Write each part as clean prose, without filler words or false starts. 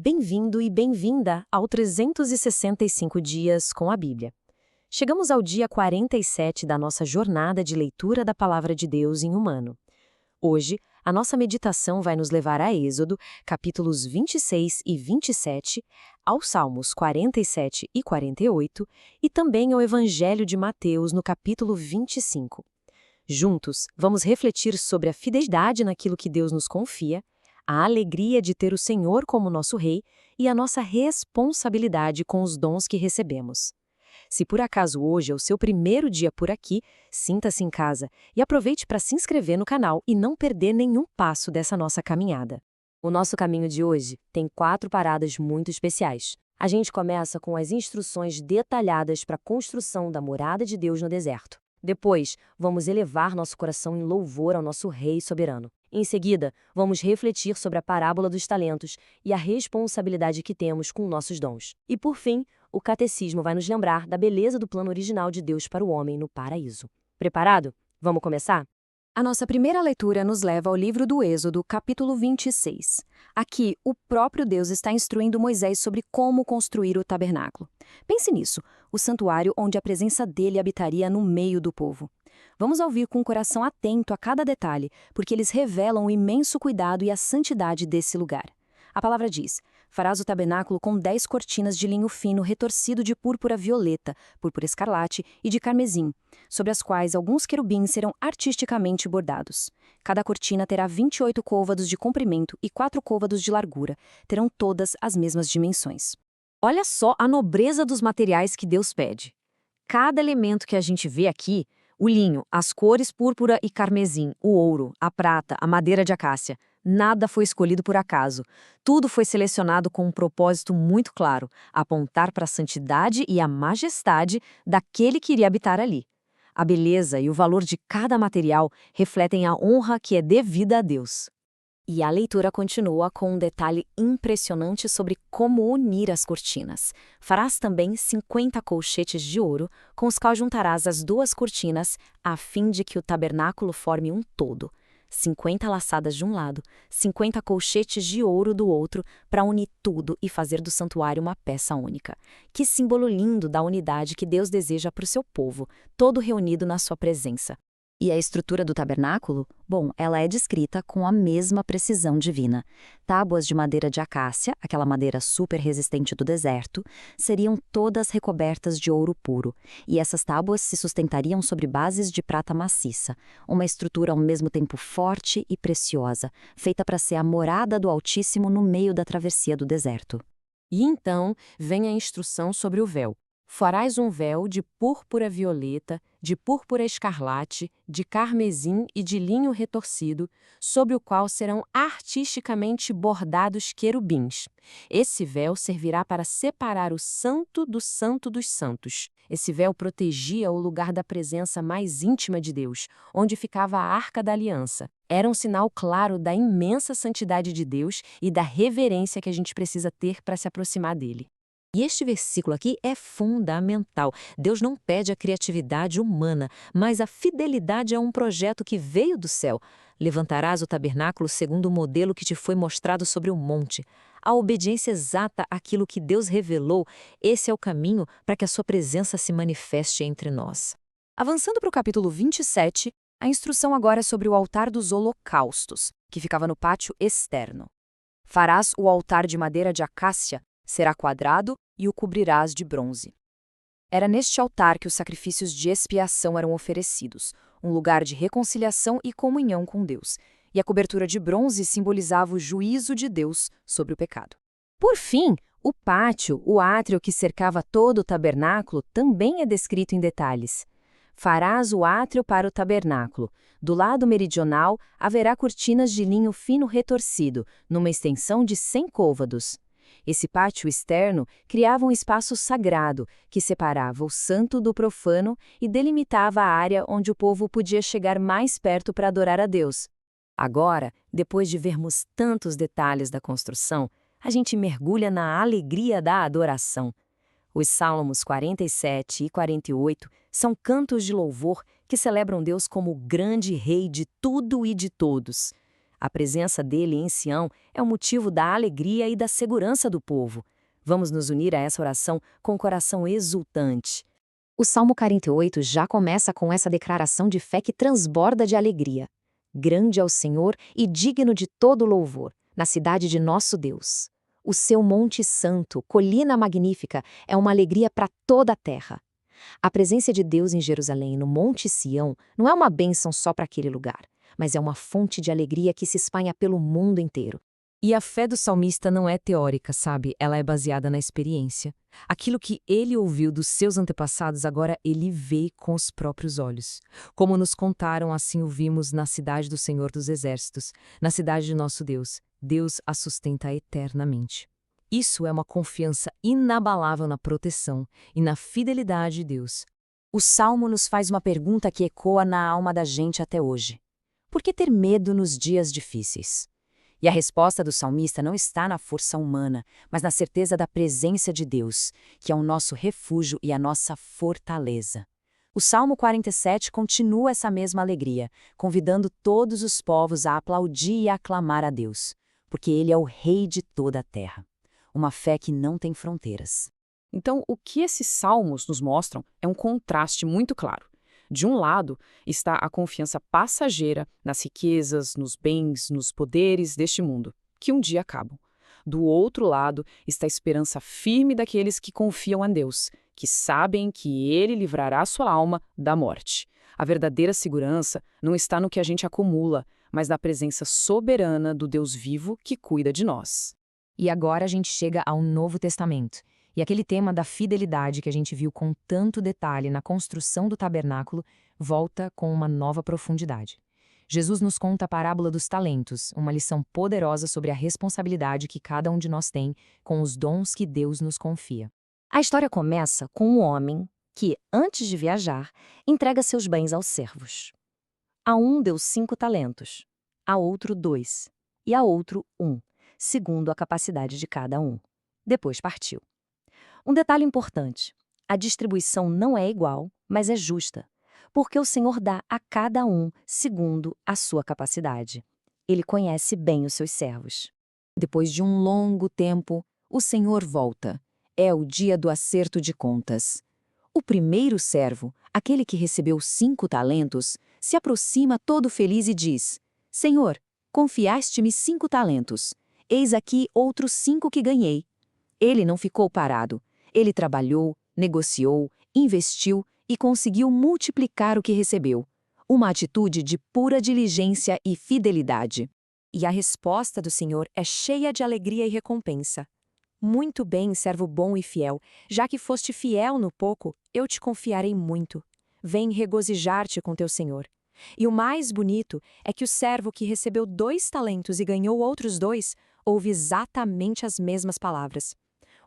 Bem-vindo e bem-vinda ao 365 Dias com a Bíblia. Chegamos ao dia 47 da nossa jornada de leitura da Palavra de Deus em um ano. Hoje, a nossa meditação vai nos levar a Êxodo, capítulos 26 e 27, aos Salmos 47 e 48 e também ao Evangelho de Mateus, no capítulo 25. Juntos, vamos refletir sobre a fidelidade naquilo que Deus nos confia, a alegria de ter o Senhor como nosso Rei e a nossa responsabilidade com os dons que recebemos. Se por acaso hoje é o seu primeiro dia por aqui, sinta-se em casa e aproveite para se inscrever no canal e não perder nenhum passo dessa nossa caminhada. O nosso caminho de hoje tem 4 paradas muito especiais. A gente começa com as instruções detalhadas para a construção da morada de Deus no deserto. Depois, vamos elevar nosso coração em louvor ao nosso Rei soberano. Em seguida, vamos refletir sobre a parábola dos talentos e a responsabilidade que temos com nossos dons. E por fim, o catecismo vai nos lembrar da beleza do plano original de Deus para o homem no paraíso. Preparado? Vamos começar? A nossa primeira leitura nos leva ao livro do Êxodo, capítulo 26. Aqui, o próprio Deus está instruindo Moisés sobre como construir o tabernáculo. Pense nisso, o santuário onde a presença dele habitaria no meio do povo. Vamos ouvir com o coração atento a cada detalhe, porque eles revelam o imenso cuidado e a santidade desse lugar. A palavra diz: farás o tabernáculo com 10 cortinas de linho fino retorcido de púrpura violeta, púrpura escarlate e de carmesim, sobre as quais alguns querubins serão artisticamente bordados. Cada cortina terá 28 côvados de comprimento e 4 côvados de largura. Terão todas as mesmas dimensões. Olha só a nobreza dos materiais que Deus pede. Cada elemento que a gente vê aqui, o linho, as cores púrpura e carmesim, o ouro, a prata, a madeira de acácia, nada foi escolhido por acaso. Tudo foi selecionado com um propósito muito claro: apontar para a santidade e a majestade daquele que iria habitar ali. A beleza e o valor de cada material refletem a honra que é devida a Deus. E a leitura continua com um detalhe impressionante sobre como unir as cortinas. Farás também 50 colchetes de ouro, com os quais juntarás as 2 cortinas, a fim de que o tabernáculo forme um todo. 50 laçadas de um lado, 50 colchetes de ouro do outro, para unir tudo e fazer do santuário uma peça única. Que símbolo lindo da unidade que Deus deseja para o seu povo, todo reunido na sua presença. E a estrutura do tabernáculo? Bom, ela é descrita com a mesma precisão divina. Tábuas de madeira de acácia, aquela madeira super resistente do deserto, seriam todas recobertas de ouro puro, e essas tábuas se sustentariam sobre bases de prata maciça, uma estrutura ao mesmo tempo forte e preciosa, feita para ser a morada do Altíssimo no meio da travessia do deserto. E então vem a instrução sobre o véu. Farás um véu de púrpura violeta, de púrpura escarlate, de carmesim e de linho retorcido, sobre o qual serão artisticamente bordados querubins. Esse véu servirá para separar o santo do santo dos santos. Esse véu protegia o lugar da presença mais íntima de Deus, onde ficava a Arca da Aliança. Era um sinal claro da imensa santidade de Deus e da reverência que a gente precisa ter para se aproximar dele. E este versículo aqui é fundamental. Deus não pede a criatividade humana, mas a fidelidade a um projeto que veio do céu. Levantarás o tabernáculo segundo o modelo que te foi mostrado sobre o monte. A obediência exata àquilo que Deus revelou, esse é o caminho para que a sua presença se manifeste entre nós. Avançando para o capítulo 27, a instrução agora é sobre o altar dos holocaustos, que ficava no pátio externo. Farás o altar de madeira de acácia, será quadrado e o cobrirás de bronze. Era neste altar que os sacrifícios de expiação eram oferecidos, um lugar de reconciliação e comunhão com Deus, e a cobertura de bronze simbolizava o juízo de Deus sobre o pecado. Por fim, o pátio, o átrio que cercava todo o tabernáculo, também é descrito em detalhes. Farás o átrio para o tabernáculo. Do lado meridional haverá cortinas de linho fino retorcido, numa extensão de 100 côvados. Esse pátio externo criava um espaço sagrado que separava o santo do profano e delimitava a área onde o povo podia chegar mais perto para adorar a Deus. Agora, depois de vermos tantos detalhes da construção, a gente mergulha na alegria da adoração. Os Salmos 47 e 48 são cantos de louvor que celebram Deus como o grande Rei de tudo e de todos. A presença dele em Sião é o motivo da alegria e da segurança do povo. Vamos nos unir a essa oração com o coração exultante. O Salmo 48 já começa com essa declaração de fé que transborda de alegria. Grande é o Senhor e digno de todo louvor, na cidade de nosso Deus. O seu Monte Santo, colina magnífica, é uma alegria para toda a terra. A presença de Deus em Jerusalém, no Monte Sião, não é uma bênção só para aquele lugar, mas é uma fonte de alegria que se espalha pelo mundo inteiro. E a fé do salmista não é teórica, sabe? Ela é baseada na experiência. Aquilo que ele ouviu dos seus antepassados, agora ele vê com os próprios olhos. Como nos contaram, assim o vimos na cidade do Senhor dos Exércitos, na cidade de nosso Deus. Deus a sustenta eternamente. Isso é uma confiança inabalável na proteção e na fidelidade de Deus. O Salmo nos faz uma pergunta que ecoa na alma da gente até hoje. Por que ter medo nos dias difíceis? E a resposta do salmista não está na força humana, mas na certeza da presença de Deus, que é o nosso refúgio e a nossa fortaleza. O Salmo 47 continua essa mesma alegria, convidando todos os povos a aplaudir e a aclamar a Deus, porque Ele é o Rei de toda a terra. Uma fé que não tem fronteiras. Então, o que esses salmos nos mostram é um contraste muito claro. De um lado está a confiança passageira nas riquezas, nos bens, nos poderes deste mundo, que um dia acabam. Do outro lado está a esperança firme daqueles que confiam em Deus, que sabem que Ele livrará sua alma da morte. A verdadeira segurança não está no que a gente acumula, mas na presença soberana do Deus vivo que cuida de nós. E agora a gente chega ao Novo Testamento. E aquele tema da fidelidade que a gente viu com tanto detalhe na construção do tabernáculo volta com uma nova profundidade. Jesus nos conta a parábola dos talentos, uma lição poderosa sobre a responsabilidade que cada um de nós tem com os dons que Deus nos confia. A história começa com um homem que, antes de viajar, entrega seus bens aos servos. A um deu 5 talentos, a outro 2 e a outro 1, segundo a capacidade de cada um. Depois partiu. Um detalhe importante: a distribuição não é igual, mas é justa, porque o Senhor dá a cada um segundo a sua capacidade. Ele conhece bem os seus servos. Depois de um longo tempo, o Senhor volta. É o dia do acerto de contas. O primeiro servo, aquele que recebeu 5 talentos, se aproxima todo feliz e diz: Senhor, confiaste-me 5 talentos. Eis aqui outros 5 que ganhei. Ele não ficou parado. Ele trabalhou, negociou, investiu e conseguiu multiplicar o que recebeu. Uma atitude de pura diligência e fidelidade. E a resposta do Senhor é cheia de alegria e recompensa. Muito bem, servo bom e fiel. Já que foste fiel no pouco, eu te confiarei muito. Vem regozijar-te com teu Senhor. E o mais bonito é que o servo que recebeu 2 talentos e ganhou outros 2, ouve exatamente as mesmas palavras.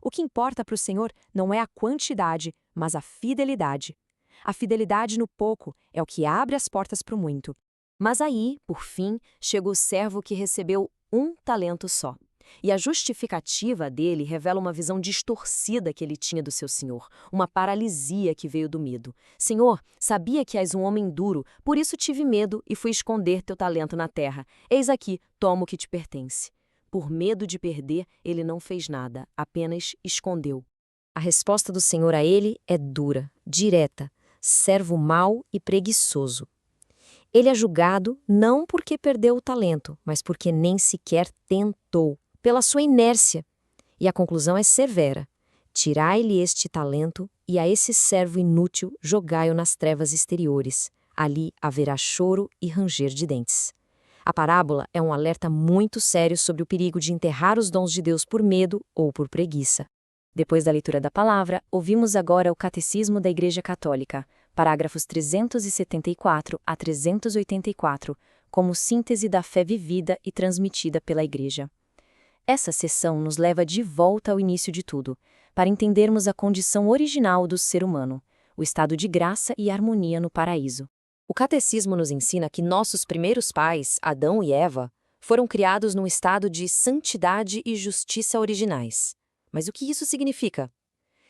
O que importa para o Senhor não é a quantidade, mas a fidelidade. A fidelidade no pouco é o que abre as portas para o muito. Mas aí, por fim, chegou o servo que recebeu 1 talento só. E a justificativa dele revela uma visão distorcida que ele tinha do seu senhor, uma paralisia que veio do medo. Senhor, sabia que és um homem duro, por isso tive medo e fui esconder teu talento na terra. Eis aqui, toma o que te pertence. Por medo de perder, ele não fez nada, apenas escondeu. A resposta do Senhor a ele é dura, direta, servo mau e preguiçoso. Ele é julgado não porque perdeu o talento, mas porque nem sequer tentou, pela sua inércia. E a conclusão é severa. Tirai-lhe este talento e a esse servo inútil jogai-o nas trevas exteriores. Ali haverá choro e ranger de dentes. A parábola é um alerta muito sério sobre o perigo de enterrar os dons de Deus por medo ou por preguiça. Depois da leitura da palavra, ouvimos agora o Catecismo da Igreja Católica, parágrafos 374 a 384, como síntese da fé vivida e transmitida pela Igreja. Essa sessão nos leva de volta ao início de tudo, para entendermos a condição original do ser humano, o estado de graça e harmonia no paraíso. O Catecismo nos ensina que nossos primeiros pais, Adão e Eva, foram criados num estado de santidade e justiça originais. Mas o que isso significa?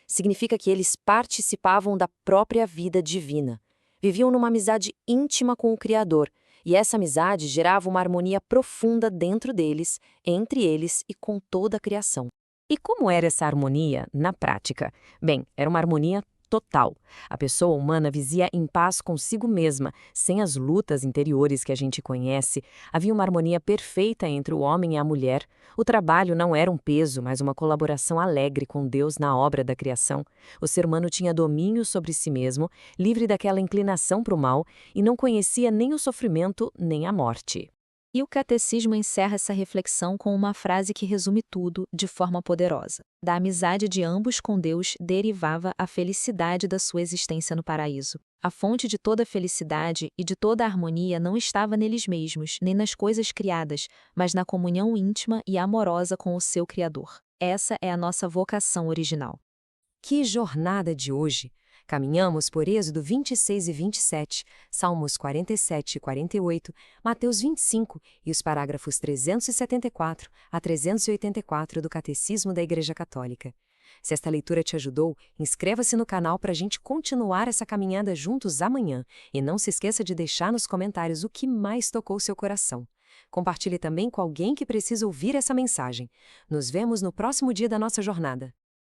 Significa que eles participavam da própria vida divina, viviam numa amizade íntima com o Criador E essa amizade gerava uma harmonia profunda dentro deles, entre eles e com toda a criação. E como era essa harmonia na prática? Bem, era uma harmonia total. A pessoa humana vivia em paz consigo mesma, sem as lutas interiores que a gente conhece. Havia uma harmonia perfeita entre o homem e a mulher. O trabalho não era um peso, mas uma colaboração alegre com Deus na obra da criação. O ser humano tinha domínio sobre si mesmo, livre daquela inclinação para o mal, e não conhecia nem o sofrimento nem a morte. E o catecismo encerra essa reflexão com uma frase que resume tudo de forma poderosa. Da amizade de ambos com Deus derivava a felicidade da sua existência no paraíso. A fonte de toda a felicidade e de toda a harmonia não estava neles mesmos, nem nas coisas criadas, mas na comunhão íntima e amorosa com o seu Criador. Essa é a nossa vocação original. Que jornada de hoje! Caminhamos por Êxodo 26 e 27, Salmos 47 e 48, Mateus 25 e os parágrafos 374 a 384 do Catecismo da Igreja Católica. Se esta leitura te ajudou, inscreva-se no canal para a gente continuar essa caminhada juntos amanhã e não se esqueça de deixar nos comentários o que mais tocou seu coração. Compartilhe também com alguém que precisa ouvir essa mensagem. Nos vemos no próximo dia da nossa jornada.